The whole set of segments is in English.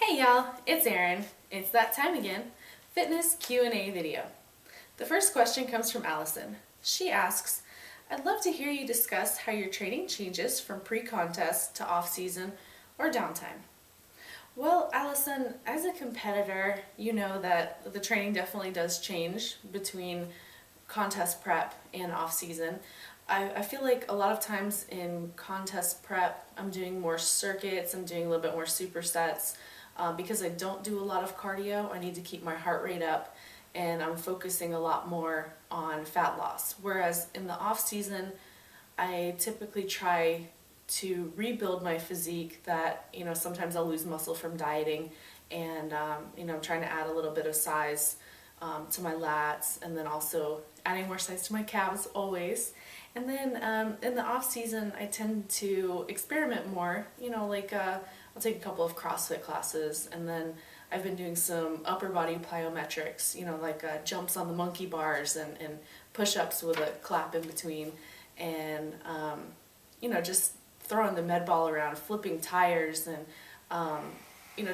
Hey y'all, it's Erin. It's that time again. Fitness Q&A video. The first question comes from Allison. She asks, I'd love to hear you discuss how your training changes from pre-contest to off-season or downtime. Well, Allison, as a competitor, you know that the training definitely does change between contest prep and off-season. I feel like a lot of times in contest prep, I'm doing more circuits, I'm doing a little bit more supersets. Because I don't do a lot of cardio, I need to keep my heart rate up, and I'm focusing a lot more on fat loss. Whereas in the off season, I typically try to rebuild my physique that, sometimes I'll lose muscle from dieting, and, I'm trying to add a little bit of size to my lats, and then also adding more size to my calves always. And then in the off season, I tend to experiment more, I'll take a couple of CrossFit classes, and then I've been doing some upper body plyometrics, jumps on the monkey bars and push-ups with a clap in between, and, just throwing the med ball around, flipping tires, and,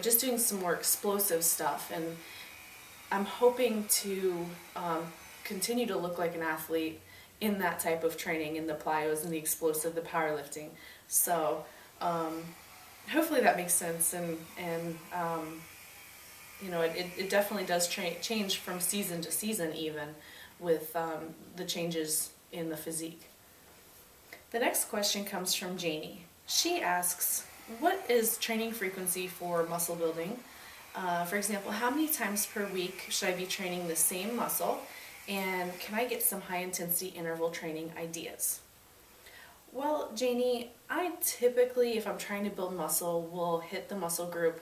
just doing some more explosive stuff. And I'm hoping to continue to look like an athlete in that type of training, in the plyos and the explosive, the powerlifting. So, hopefully that makes sense, and it definitely does change from season to season, even with the changes in the physique. The next question comes from Janie. She asks, what is training frequency for muscle building? For example, how many times per week should I be training the same muscle, and can I get some high intensity interval training ideas? Well, Janie, I typically, if I'm trying to build muscle, will hit the muscle group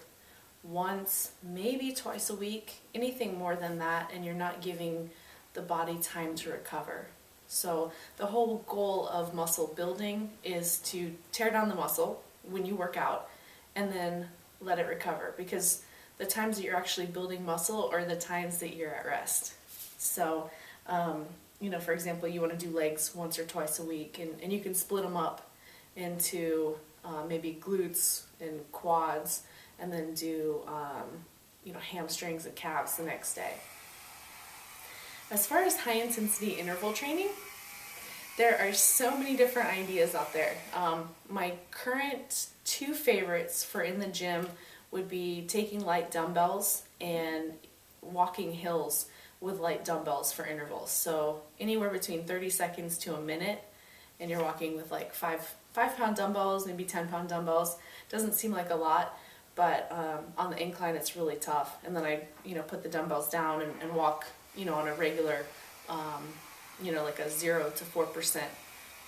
once, maybe twice a week. Anything more than that, and you're not giving the body time to recover. So the whole goal of muscle building is to tear down the muscle when you work out and then let it recover, because the times that you're actually building muscle are the times that you're at rest. So for example, you want to do legs once or twice a week, and you can split them up into maybe glutes and quads, and then do hamstrings and calves the next day. As far as high intensity interval training, there are so many different ideas out there. My current two favorites for in the gym would be taking light dumbbells and walking hills with light dumbbells for intervals. So anywhere between 30 seconds to a minute, and you're walking with like 5-pound dumbbells, maybe 10-pound dumbbells. Doesn't seem like a lot, but on the incline it's really tough. And then I put the dumbbells down and walk on a regular like a 0 to 4%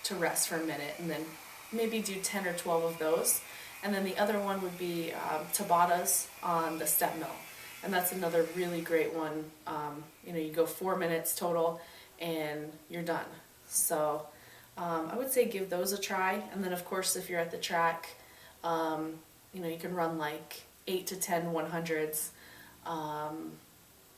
to rest for a minute, and then maybe do 10 or 12 of those. And then the other one would be Tabatas on the step mill. And that's another really great one. You go 4 minutes total and you're done. So I would say give those a try. And then of course, if you're at the track, you can run like 8 to 10 100s,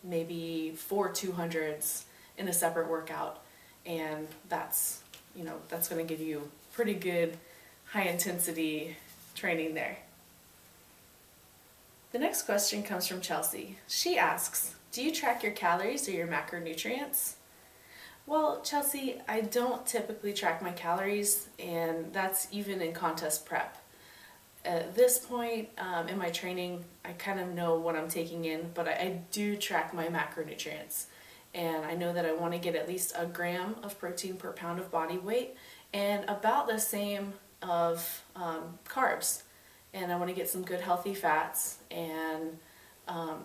maybe 4 200s in a separate workout. And that's going to give you pretty good high intensity training there. The next question comes from Chelsea. She asks, do you track your calories or your macronutrients? Well, Chelsea, I don't typically track my calories, and that's even in contest prep. At this point in my training, I kind of know what I'm taking in, but I do track my macronutrients. And I know that I want to get at least a gram of protein per pound of body weight, and about the same of carbs. And I want to get some good healthy fats, and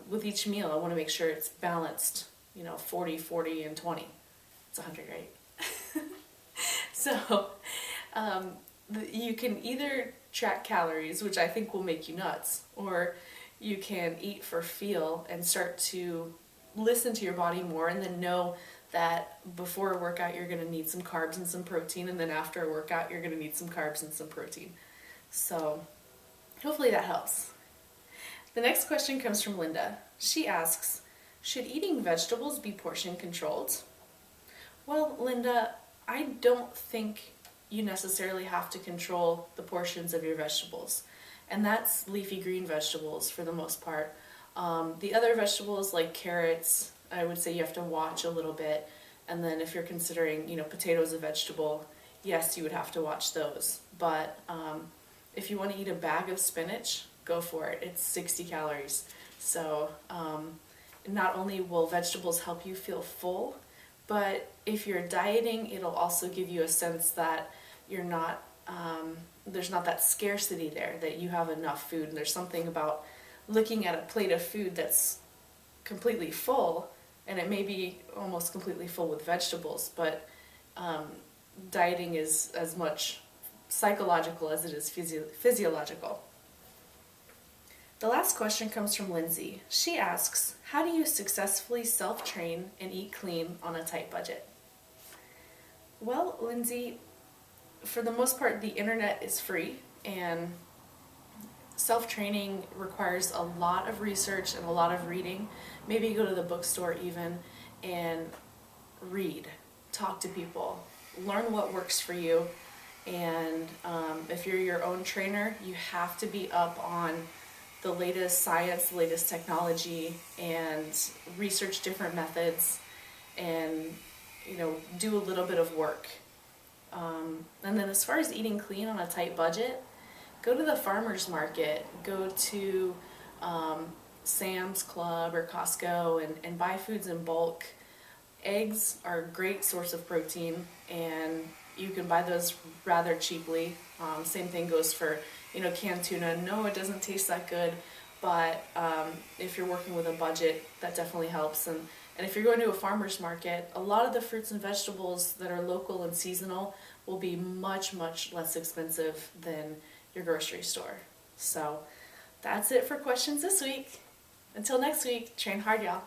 with each meal I want to make sure it's balanced, 40, 40, and 20. It's 100, right? So you can either track calories, which I think will make you nuts, or you can eat for feel and start to listen to your body more, and then know that before a workout you're going to need some carbs and some protein, and then after a workout you're going to need some carbs and some protein. So hopefully that helps. The next question comes from Linda. She asks, should eating vegetables be portion controlled? Well, Linda, I don't think you necessarily have to control the portions of your vegetables. and that's leafy green vegetables for the most part. The other vegetables like carrots, I would say you have to watch a little bit. And then if you're considering, potatoes a vegetable, yes, you would have to watch those. But if you want to eat a bag of spinach, go for it. It's 60 calories. So not only will vegetables help you feel full, but if you're dieting, it'll also give you a sense that you're not, there's not that scarcity there, that you have enough food. And there's something about looking at a plate of food that's completely full, and it may be almost completely full with vegetables, but dieting is as much psychological as it is physiological. The last question comes from Lindsay. She asks, how do you successfully self-train and eat clean on a tight budget? Well, Lindsay, for the most part, the internet is free, and self-training requires a lot of research and a lot of reading. Maybe go to the bookstore even and read, talk to people, learn what works for you. And if you're your own trainer, you have to be up on the latest science, the latest technology, and research different methods, and do a little bit of work. And then as far as eating clean on a tight budget, go to the farmer's market, go to Sam's Club or Costco and buy foods in bulk. Eggs are a great source of protein, and you can buy those rather cheaply. Same thing goes for canned tuna. No, it doesn't taste that good, but if you're working with a budget, that definitely helps. And if you're going to a farmer's market, a lot of the fruits and vegetables that are local and seasonal will be much, much less expensive than your grocery store. So that's it for questions this week. Until next week, train hard, y'all.